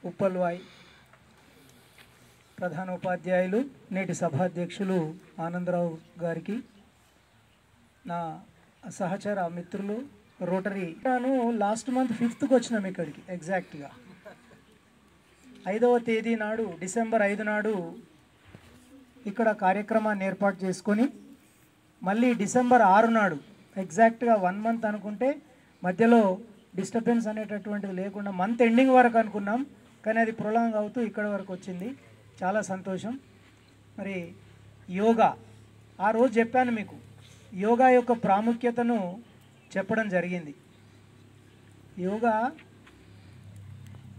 ఉప్పల్వాయ్ ప్రధాన ఉపాధ్యాయులు నేటి సభాధ్యక్షులు ఆనందరావు గారికి, నా సహచర మిత్రులు రోటరీ, నేను లాస్ట్ మంత్ 5th వచ్చినాం ఇక్కడికి. ఎగ్జాక్ట్గా 5వ తేదీ నాడు, డిసెంబర్ 5 నాడు ఇక్కడ కార్యక్రమాన్ని ఏర్పాటు చేసుకొని, మళ్ళీ డిసెంబర్ 6 నాడు ఎగ్జాక్ట్గా 1 మంత్ అనుకుంటే, మధ్యలో డిస్టర్బెన్స్ అనేటటువంటిది లేకుండా మంత్ ఎండింగ్ వరకు అనుకున్నాం, కానీ అది ప్రొలాంగ్ అవుతూ ఇక్కడ వరకు వచ్చింది. చాలా సంతోషం. మరి యోగా, ఆ రోజు చెప్పాను మీకు, యోగా యొక్క ప్రాముఖ్యతను చెప్పడం జరిగింది. యోగా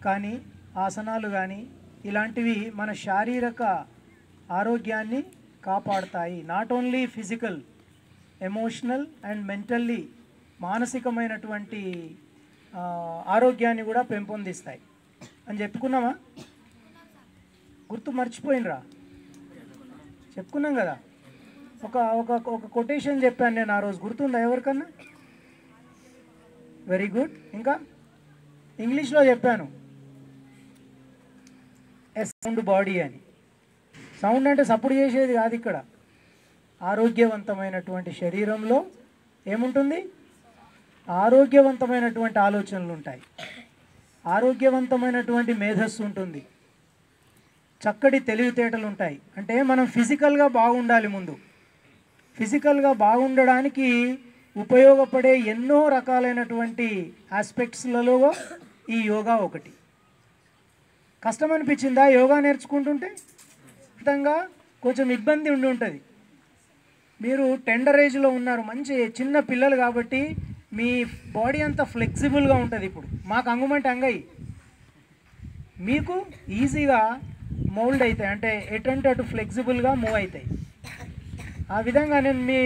కానీ, ఆసనాలు కానీ ఇలాంటివి మన శారీరక ఆరోగ్యాన్ని కాపాడుతాయి. Not only physical, emotional and mentally, మానసికమైనటువంటి ఆరోగ్యాన్ని కూడా పెంపొందిస్తాయి అని చెప్పుకున్నామా? గుర్తు మర్చిపోయినరా? చెప్పుకున్నాం కదా. ఒక ఒక ఒక కొటేషన్ చెప్పాను నేను ఆ రోజు, గుర్తుందా ఎవరికన్నా? Very good. ఇంకా ఇంగ్లీష్లో చెప్పాను, ఎ సౌండ్ బాడీ అని. సౌండ్ అంటే సపోర్ట్ చేసేది కాదు. ఇక్కడ ఆరోగ్యవంతమైనటువంటి శరీరంలో ఏముంటుంది? ఆరోగ్యవంతమైనటువంటి ఆలోచనలు ఉంటాయి, ఆరోగ్యవంతమైనటువంటి మేధస్సు ఉంటుంది, చక్కటి తెలివితేటలు ఉంటాయి. అంటే మనం ఫిజికల్గా బాగుండాలి. ముందు ఫిజికల్గా బాగుండడానికి ఉపయోగపడే ఎన్నో రకాలైనటువంటి ఆస్పెక్ట్స్లలో ఈ యోగా ఒకటి. కష్టం అనిపించిందా యోగా నేర్చుకుంటుంటే? ఖచ్చితంగా కొంచెం ఇబ్బంది ఉండి ఉంటుంది. మీరు టెండర్ ఏజ్లో ఉన్నారు, మంచి చిన్న పిల్లలు కాబట్టి మీ బాడీ అంతా ఫ్లెక్సిబుల్గా ఉంటుంది. ఇప్పుడు మాకు అంగుమంటే అంగయి, మీకు ఈజీగా మౌల్డ్ అవుతాయి, అంటే ఎటంటే అటు ఫ్లెక్సిబుల్గా మూవ్ అవుతాయి. ఆ విధంగా నేను మీ